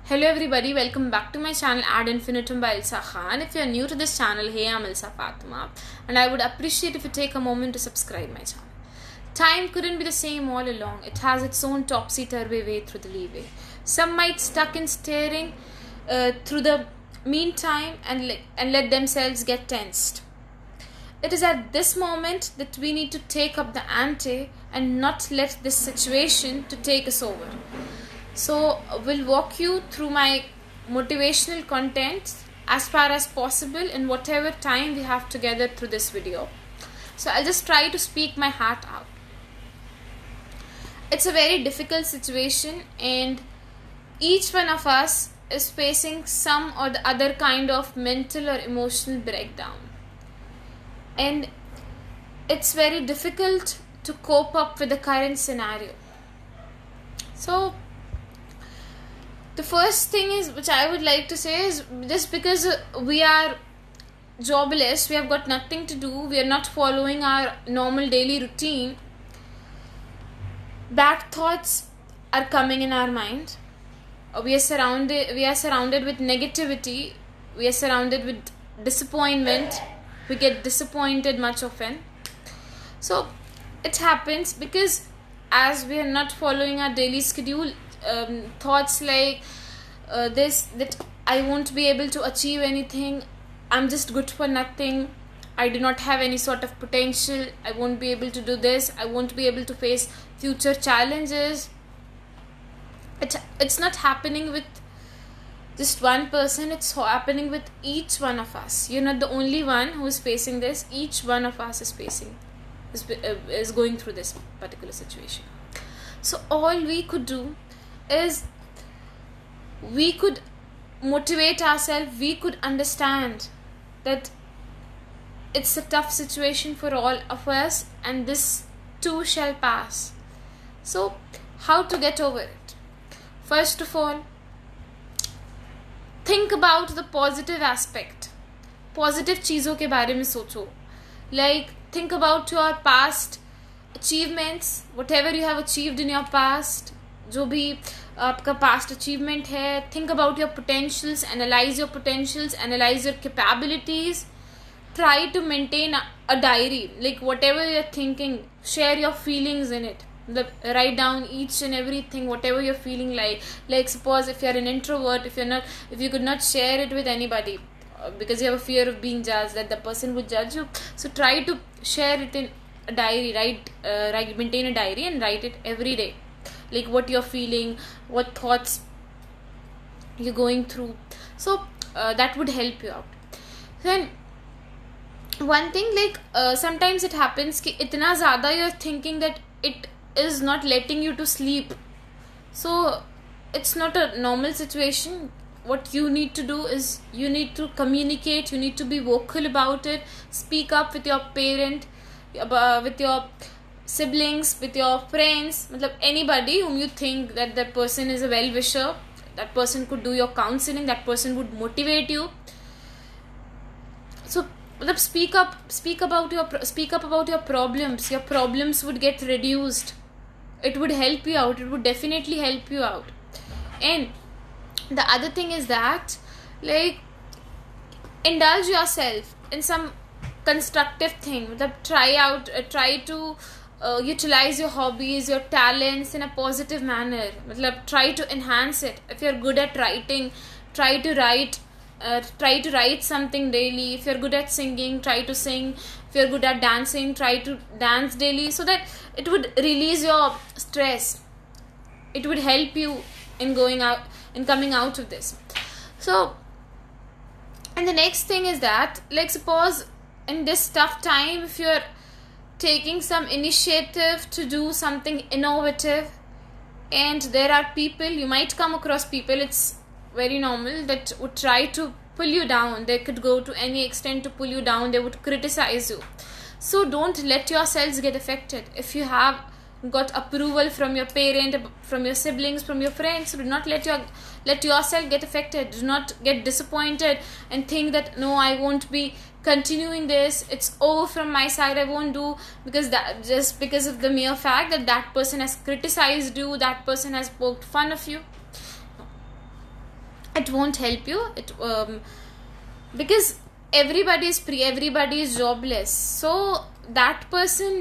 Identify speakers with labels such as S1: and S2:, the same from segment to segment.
S1: Hello everybody, welcome back to my channel Ad Infinitum by Ilsa Khan. If you are new to this channel, hey, I'm Ilsa Fatima and I would appreciate if you take a moment to subscribe my channel. Time couldn't be the same all along. It has its own topsy-turvy way through the leeway. Some might stuck in staring through the meantime and let themselves get tensed. It is at this moment that we need to take up the ante and not let this situation to take us over. So we'll walk you through my motivational content as far as possible in whatever time we have together through this video. So I'll just try to speak my heart out. It's a very difficult situation and each one of us is facing some or the other kind of mental or emotional breakdown. And it's very difficult to cope up with the current scenario. So the first thing is, which I would like to say is, just because we are jobless, we have got nothing to do, we are not following our normal daily routine, bad thoughts are coming in our mind. We are surrounded with negativity, we are surrounded with disappointment, we get disappointed much often. So it happens because as we are not following our daily schedule, thoughts like that I won't be able to achieve anything, I'm just good for nothing, I do not have any sort of potential, I won't be able to do this, I won't be able to face future challenges. It's not happening with just one person, it's happening with each one of us. You're not the only one who is facing this. Each one of us is going through this particular situation. So all we could do is we could motivate ourselves, we could understand that it's a tough situation for all of us and this too shall pass. So how to get over it? First of all, think about the positive aspect. Positive चीज़ों के बारे में सोचो. Like think about your past achievements, whatever you have achieved in your past, जो भी आपका past achievement है. Think about your potentials, analyze your capabilities. Try to maintain a diary, like whatever you're thinking, share your feelings in it. Write down each and everything, whatever you're feeling like suppose if you're an introvert, if you could not share it with anybody because you have a fear of being judged, that the person would judge you, so try to share it in a diary. Maintain a diary and write it every day, like what you're feeling, what thoughts you're going through. So that would help you out. Then one thing, like sometimes it happens कि इतना ज़्यादा you're thinking that it is not letting you to sleep. So it's not a normal situation. What you need to do is you need to communicate, you need to be vocal about it, speak up with your parent, with your siblings, with your friends, anybody whom you think that that person is a well-wisher, that person could do your counseling, that person would motivate you. So speak up about your problems. Your problems would get reduced. It would help you out. It would definitely help you out. And the other thing is that, like, indulge yourself in some constructive thing. Try to utilize your hobbies, your talents in a positive manner. Try to enhance it. If you're good at writing, try to write something daily. If you're good at singing, try to sing. If you're good at dancing, try to dance daily, so that it would release your stress. It would help you in coming out of this. So, and the next thing is that, like, suppose in this tough time, if you're taking some initiative to do something innovative, and there are people, you might come across people, it's very normal, that would try to pull you down. They could go to any extent to pull you down. They would criticize you. So don't let yourselves get affected. If you have got approval from your parent, from your siblings, from your friends, do not let yourself get affected. Do not get disappointed and think that no, I won't be continuing this, it's over from my side, I won't do, because that just because of the mere fact that that person has criticized you, that person has poked fun of you. it won't help you. Because everybody is jobless, so that person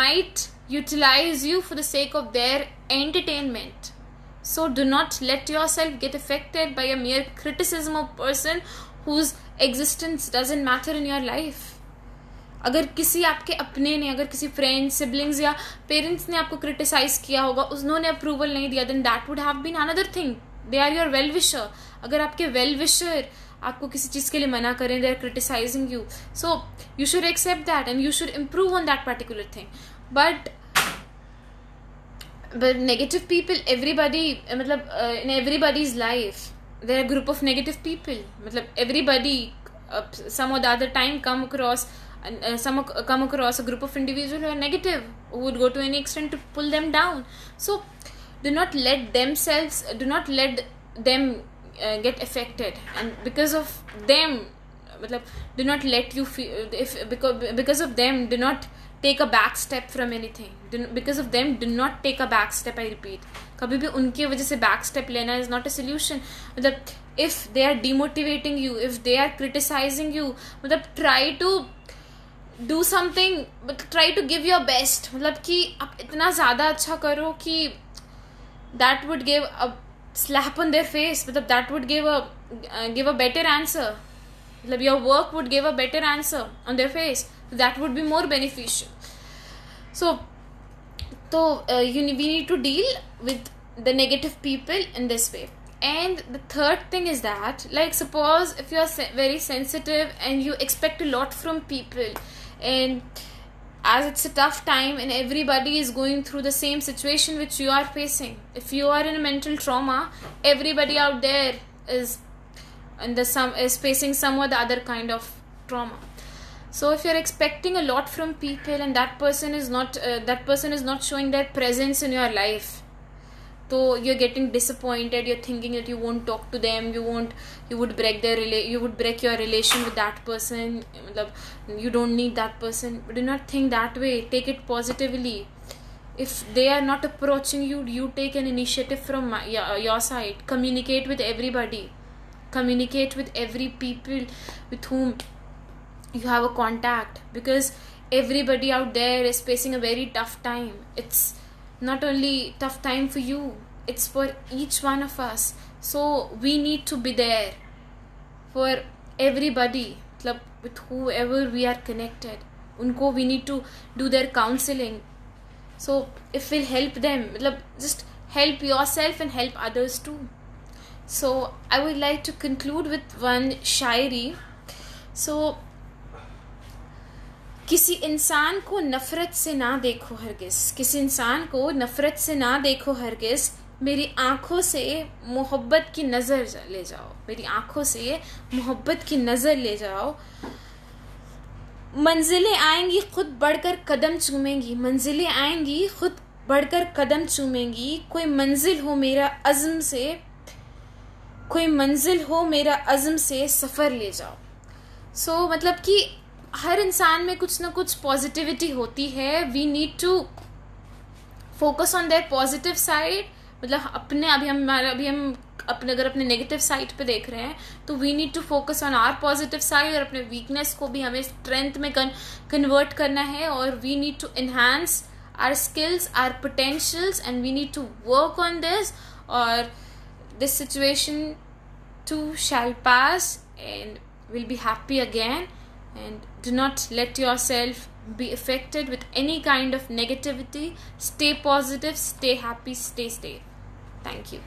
S1: might utilize you for the sake of their entertainment. So do not let yourself get affected by a mere criticism of person whose existence doesn't matter in your life. अगर किसी आपके अपने ने, अगर किसी friend, siblings या parents ने आपको क्रिटिसाइज किया होगा, उन्होंने अप्रूवल नहीं दिया, then that would have been another thing. They are your well wisher. अगर आपके वेल विशर आपको किसी चीज़ के लिए मना करें, they are criticising you, so you should accept that and you should improve on that particular thing. But negative people, everybody, मतलब in everybody's life there are a group of negative people. मतलब everybody some or the other time come across a group of individuals who are negative, who would go to any extent to pull them down. So do not let them get affected, and because of them, मतलब do not let you feel, because of them, do not take a back step from anything. Because of them, do not take a back step. I repeat, कभी भी उनकी वजह से back step लेना is not a solution. मतलब if they are demotivating you, if they are criticizing you, मतलब try to do something, try to give your best. मतलब कि आप इतना ज़्यादा अच्छा करो कि that would give a slap on their face. मतलब that would give a better answer. मतलब your work would give a better answer on their face. That would be more beneficial. So we need to deal with the negative people in this way. And the third thing is that, like, suppose if you are very sensitive and you expect a lot from people, and as it's a tough time and everybody is going through the same situation which you are facing, if you are in a mental trauma, everybody out there is facing some or the other kind of trauma. So if you're expecting a lot from people and that person is not showing their presence in your life, so you're getting disappointed, you're thinking that you won't talk to them, you would break your relation with that person, you don't need that person. But do not think that way. Take it positively. If they are not approaching you, you take an initiative from your side. Communicate with everybody. Communicate with every people with whom you have a contact, because everybody out there is facing a very tough time. It's not only tough time for you, it's for each one of us. So we need to be there for everybody, with whoever we are connected. Unko we need to do their counseling. So if we'll help them, just help yourself and help others too. So I would like to conclude with one Shayari. So किसी इंसान को नफ़रत से ना देखो हरगिज़, किसी इंसान को नफ़रत से ना देखो हरगिज़, मेरी आँखों से मोहब्बत की नज़र ले जाओ, मेरी आँखों से मोहब्बत की नज़र ले जाओ. मंजिलें आएंगी खुद बढ़कर कदम चूमेंगी, मंजिलें आएंगी खुद बढ़कर कदम चूमेंगी, कोई मंजिल हो मेरा अज़्म से, कोई मंजिल हो मेरा अज़्म से सफ़र ले जाओ. सो मतलब कि हर इंसान में कुछ ना कुछ पॉजिटिविटी होती है. We need to focus on their positive side. मतलब अभी हम अपने नेगेटिव साइड पे देख रहे हैं, तो we need to focus on our positive side, और अपने वीकनेस को भी हमें स्ट्रेंथ में कन्वर्ट करना है. और we need to enhance our skills, our potentials, and we need to work on this. और this situation too shall pass and we'll be happy again. And do not let yourself be affected with any kind of negativity. Stay positive, stay happy, stay safe. Thank you.